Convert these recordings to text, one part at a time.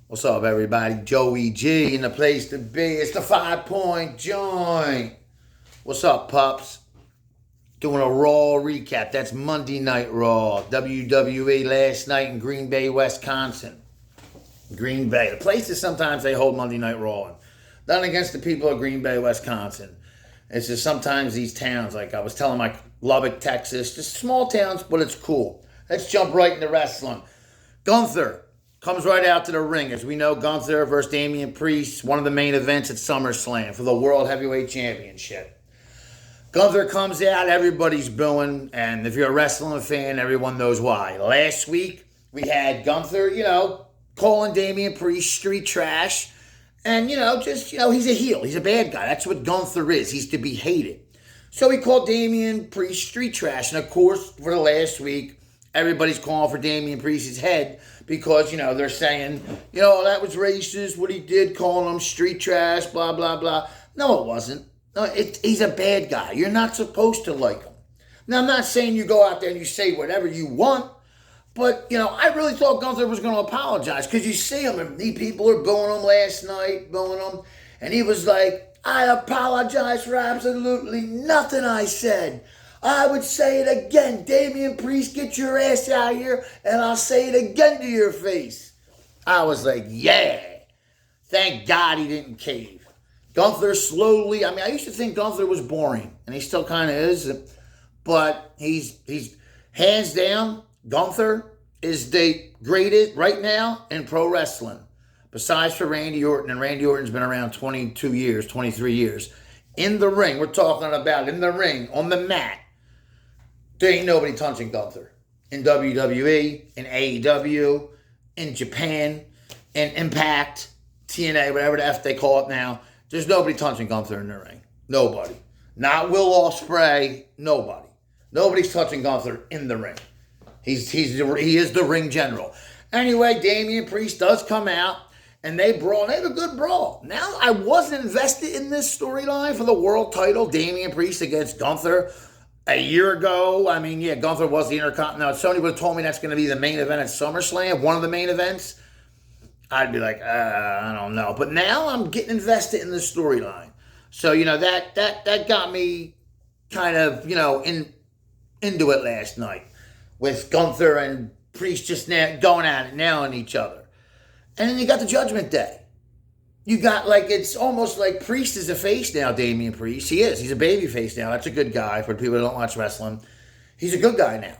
What's up, everybody? Joey G in the place to be. It's the 5 Point Joint. What's up, pups? Doing a Raw recap. That's Monday Night Raw. WWE last night in Green Bay, Wisconsin. Green Bay. The places sometimes they hold Monday Night Raw. Nothing against the people of Green Bay, Wisconsin. It's just sometimes these towns, like I was telling my Lubbock, Texas, just small towns, but it's cool. Let's jump right into wrestling. Gunther comes right out to the ring. As we know, Gunther versus Damian Priest, one of the main events at SummerSlam for the World Heavyweight Championship. Gunther comes out, everybody's booing, and if you're a wrestling fan, everyone knows why. Last week, we had Gunther, calling Damian Priest street trash, and, he's a heel. He's a bad guy. That's what Gunther is. He's to be hated. So he called Damian Priest street trash, and of course, for the last week, everybody's calling for Damian Priest's head because, they're saying, that was racist, what he did, calling him street trash, blah, blah, blah. No, it wasn't. No, he's a bad guy. You're not supposed to like him. Now, I'm not saying you go out there and you say whatever you want, but, I really thought Gunther was going to apologize because you see him and these people are booing him last night, booing him, and he was like, I apologize for absolutely nothing I said. I would say it again. Damian Priest, get your ass out here, and I'll say it again to your face. I was like, yeah. Thank God he didn't cave. Gunther slowly, I used to think Gunther was boring, and he still kind of is, but he's hands down, Gunther is the greatest right now in pro wrestling, besides for Randy Orton, and Randy Orton's been around 22 years, 23 years. In the ring, we're talking about in the ring, on the mat, there ain't nobody touching Gunther. In WWE, in AEW, in Japan, in Impact, TNA, whatever the F they call it now, there's nobody touching Gunther in the ring. Nobody. Not Will Ospreay, nobody. Nobody's touching Gunther in the ring. He is the ring general. Anyway, Damian Priest does come out, and they brawl. They have a good brawl. Now, I wasn't invested in this storyline for the world title, Damian Priest against Gunther. A year ago, Gunther was the Intercontinental. If somebody would have told me that's going to be the main event at SummerSlam, one of the main events, I'd be like, I don't know. But now I'm getting invested in the storyline. So, that got me kind of, into it last night with Gunther and Priest just now going at it now on each other. And then you got the Judgment Day. You got, it's almost like Priest is a face now, Damian Priest. He is. He's a baby face now. That's a good guy for people who don't watch wrestling. He's a good guy now.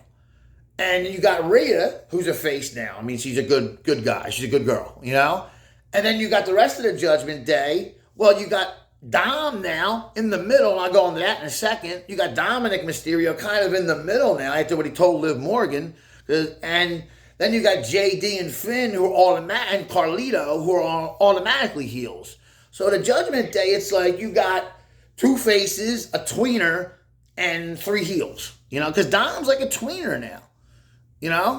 And you got Rhea, who's a face now. She's a good guy. She's a good girl, And then you got the rest of the Judgment Day. Well, you got Dom now in the middle, and I'll go into that in a second. You got Dominic Mysterio kind of in the middle now after what he told Liv Morgan. And then you got JD and Finn and Carlito who are automatically heels. So the Judgment Day, it's like you got two faces, a tweener, and three heels. Because Dom's like a tweener now.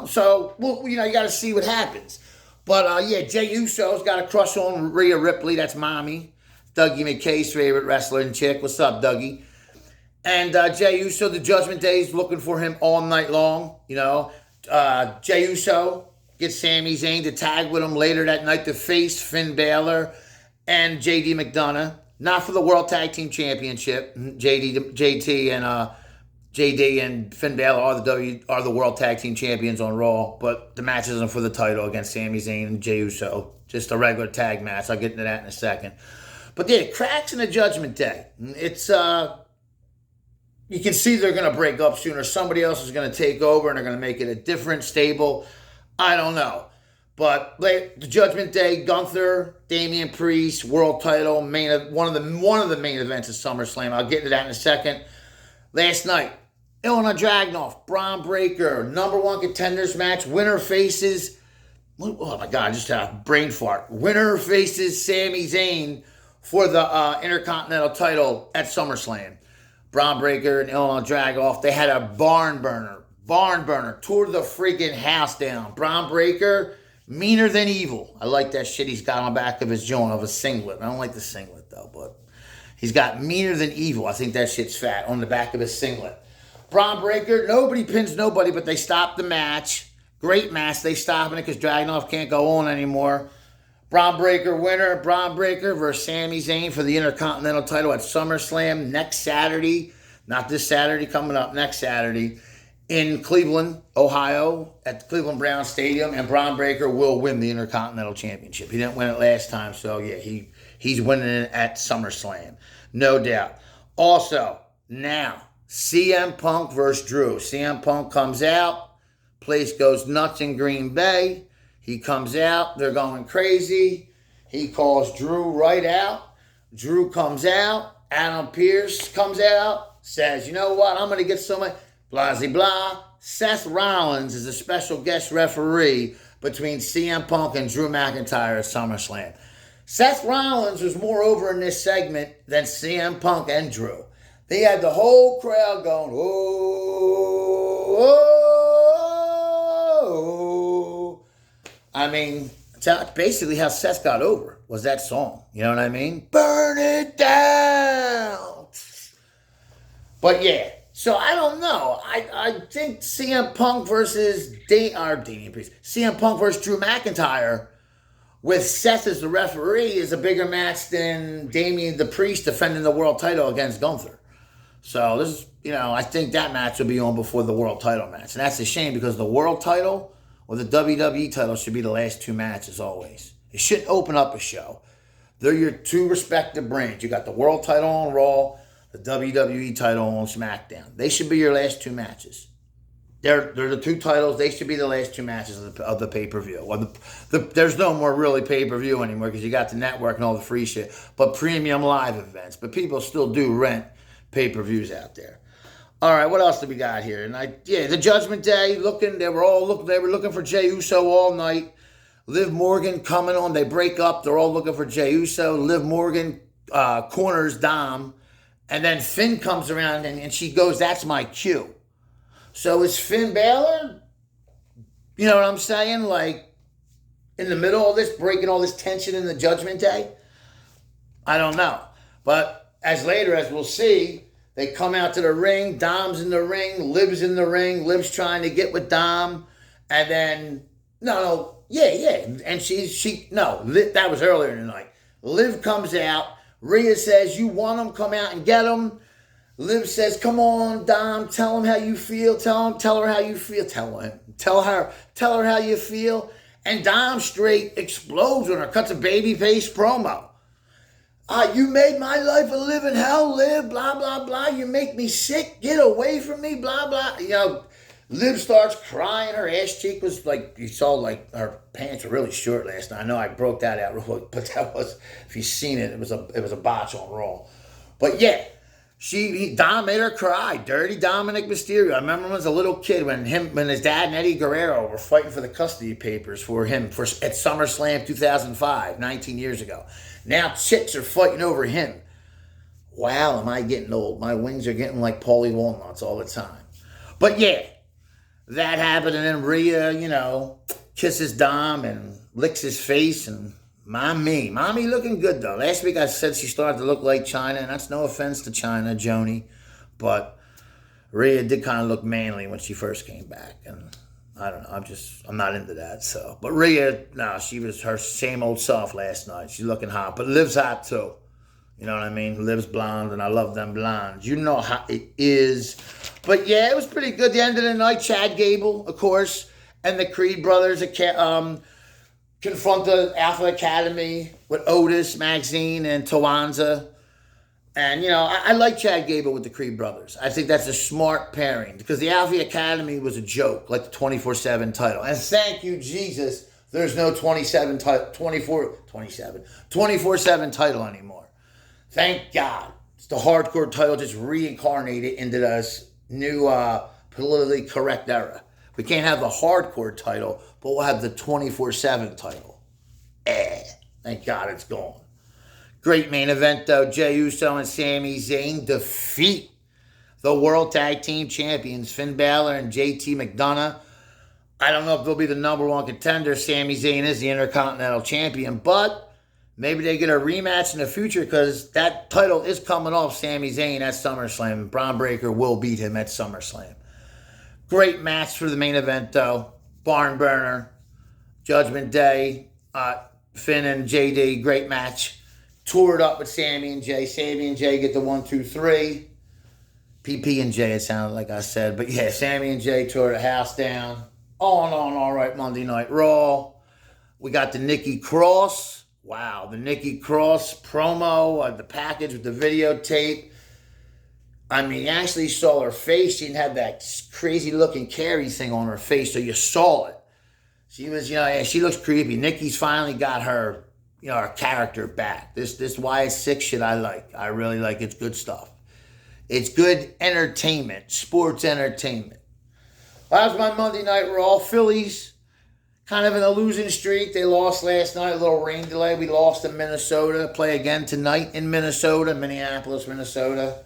So, you got to see what happens. But, Jey Uso's got a crush on Rhea Ripley. That's Mommy. Dougie McKay's favorite wrestler and chick. What's up, Dougie? And Jey Uso, the Judgment Day's looking for him all night long, Jey Uso gets Sami Zayn to tag with him later that night to face Finn Balor and JD McDonough. Not for the World Tag Team Championship. JD and Finn Balor are the World Tag Team Champions on Raw, but the match isn't for the title against Sami Zayn and Jey Uso. Just a regular tag match. I'll get into that in a second. But yeah, cracks in the Judgment Day. It's you can see they're going to break up sooner. Somebody else is going to take over, and they're going to make it a different stable. I don't know. But the Judgment Day, Gunther, Damian Priest, world title, one of the main events of SummerSlam. I'll get into that in a second. Last night, Ilya Dragunov, Braun Breaker, #1 contenders match. Winner faces, oh my God, I just had a brain fart. Winner faces Sami Zayn for the Intercontinental title at SummerSlam. Braun Breaker and Ilya Dragunov, they had a barn burner, tore the freaking house down. Braun Breaker, meaner than evil. I like that shit he's got on the back of his joint of a singlet. I don't like the singlet though, but he's got meaner than evil. I think that shit's fat on the back of his singlet. Braun Breaker, nobody pins nobody, but they stopped the match. Great match. They stopping it because Dragunov can't go on anymore. Braun Breaker winner, Braun Breaker versus Sami Zayn for the Intercontinental title at SummerSlam next Saturday. Not this Saturday, coming up next Saturday in Cleveland, Ohio, at the Cleveland Browns Stadium. And Braun Breaker will win the Intercontinental Championship. He didn't win it last time, so yeah, he's winning it at SummerSlam. No doubt. Also, now, CM Punk versus Drew. CM Punk comes out. Place goes nuts in Green Bay. He comes out. They're going crazy. He calls Drew right out. Drew comes out. Adam Pearce comes out. Says, you know what? I'm going to get so much. Blah, blah, blah. Seth Rollins is a special guest referee between CM Punk and Drew McIntyre at SummerSlam. Seth Rollins was more over in this segment than CM Punk and Drew. They had the whole crowd going, oh, oh, oh. I mean, that's basically how Seth got over, was that song. You know what I mean? Burn it down. But yeah, so I don't know. I think CM Punk versus Damian Priest, CM Punk versus Drew McIntyre with Seth as the referee is a bigger match than Damian the Priest defending the world title against Gunther. So this is, I think that match will be on before the world title match. And that's a shame because the world title or the WWE title should be the last two matches always. It shouldn't open up a show. They're your two respective brands. You got the world title on Raw, the WWE title on SmackDown. They should be your last two matches. They're the two titles. They should be the last two matches of the pay-per-view. Well, there's no more really pay-per-view anymore because you got the network and all the free shit. But premium live events. But people still do rent pay-per-views out there. All right, what else do we got here? And the Judgment Day, they were looking for Jey Uso all night. Liv Morgan coming on, they break up, they're all looking for Jey Uso. Liv Morgan corners Dom, and then Finn comes around and she goes, that's my cue. So is Finn Balor, you know what I'm saying, like in the middle of this, breaking all this tension in the Judgment Day? I don't know. But as we'll see, they come out to the ring. Dom's in the ring. Liv's in the ring. Liv's trying to get with Dom. And then, yeah. And that was earlier in the night. Liv comes out. Rhea says, you want him? Come out and get him. Liv says, come on, Dom. Tell him how you feel. Tell her how you feel. Tell her how you feel. And Dom straight explodes on her. Cuts a babyface promo. You made my life a living hell, Liv, blah, blah, blah. You make me sick. Get away from me, blah, blah. Liv starts crying. Her ass cheek was like, you saw like her pants were really short last night. I know I broke that out real quick, but that was, if you've seen it, it was a botch on Raw. But yeah, Dom made her cry. Dirty Dominic Mysterio. I remember when I was a little kid when his dad and Eddie Guerrero were fighting for the custody papers for him at SummerSlam 2005, 19 years ago. Now chicks are fighting over him. Wow, am I getting old? My wings are getting like Paulie Walnuts all the time. But yeah, that happened, and then Rhea, kisses Dom and licks his face, and mommy looking good though. Last week I said she started to look like China, and that's no offense to China, Joni, but Rhea did kind of look manly when she first came back, and I don't know, I'm not into that, so. But Rhea, she was her same old self last night. She's looking hot, but Liv's hot too. You know what I mean? Liv's blonde, and I love them blondes. You know how it is. But yeah, it was pretty good. The end of the night, Chad Gable, of course, and the Creed brothers confront the Alpha Academy with Otis, Maxine, and Tawanza. And, I like Chad Gable with the Creed brothers. I think that's a smart pairing because the Alpha Academy was a joke, like the 24/7 title. And thank you, Jesus, there's no 24/7 title anymore. Thank God. It's the hardcore title just reincarnated into this new politically correct era. We can't have the hardcore title, but we'll have the 24/7 title. Thank God it's gone. Great main event, though. Jey Uso and Sami Zayn defeat the World Tag Team Champions, Finn Balor and JT McDonough. I don't know if they'll be the number one contender. Sami Zayn is the Intercontinental Champion, but maybe they get a rematch in the future because that title is coming off Sami Zayn at SummerSlam. Braun Breaker will beat him at SummerSlam. Great match for the main event, though. Barn burner. Judgment Day. Finn and JD, great match. Tore it up with Sammy and Jay. Sammy and Jay get the 1, 2, 3. PP and Jay, it sounded like I said. But yeah, Sammy and Jay tore the house down. On, all right, Monday Night Raw. We got the Nikki Cross. Wow, the Nikki Cross promo, the package with the videotape. I mean, you actually saw her face. She didn't have that crazy looking Carrie thing on her face, so you saw it. She was, yeah, she looks creepy. Nikki's finally got her, her character back. This YS6 shit I like. I really like it. It's good stuff. It's good entertainment, sports entertainment. Well, that was my Monday Night Raw. Phillies, kind of in a losing streak. They lost last night, a little rain delay. We lost in Minnesota. Play again tonight in Minnesota, Minneapolis, Minnesota,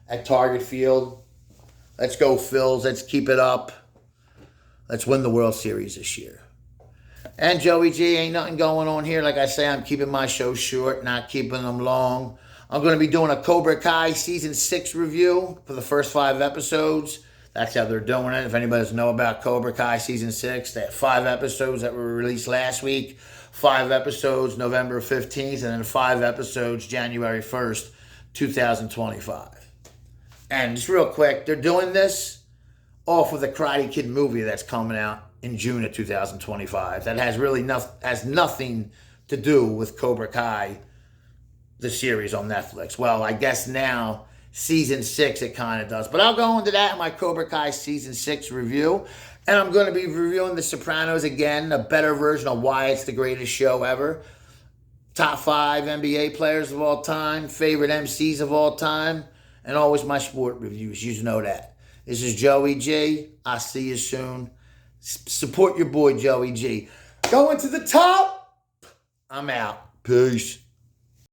at Target Field. Let's go, Phils. Let's keep it up. Let's win the World Series this year. And Joey G, ain't nothing going on here. Like I say, I'm keeping my show short, not keeping them long. I'm going to be doing a Cobra Kai Season 6 review for the first 5 episodes. That's how they're doing it. If anybody doesn't know about Cobra Kai Season 6, they have 5 episodes that were released last week, 5 episodes November 15th, and then 5 episodes January 1st, 2025. And just real quick, they're doing this off of the Karate Kid movie that's coming out in June of 2025. That has nothing to do with Cobra Kai, the series on Netflix. Well, I guess now, Season 6, it kind of does. But I'll go into that in my Cobra Kai Season 6 review. And I'm going to be reviewing The Sopranos again, a better version of why it's the greatest show ever. Top 5 NBA players of all time, favorite MCs of all time, and always my sport reviews. You know that. This is Joey G. I'll see you soon. Support your boy, Joey G. Going to the top. I'm out. Peace.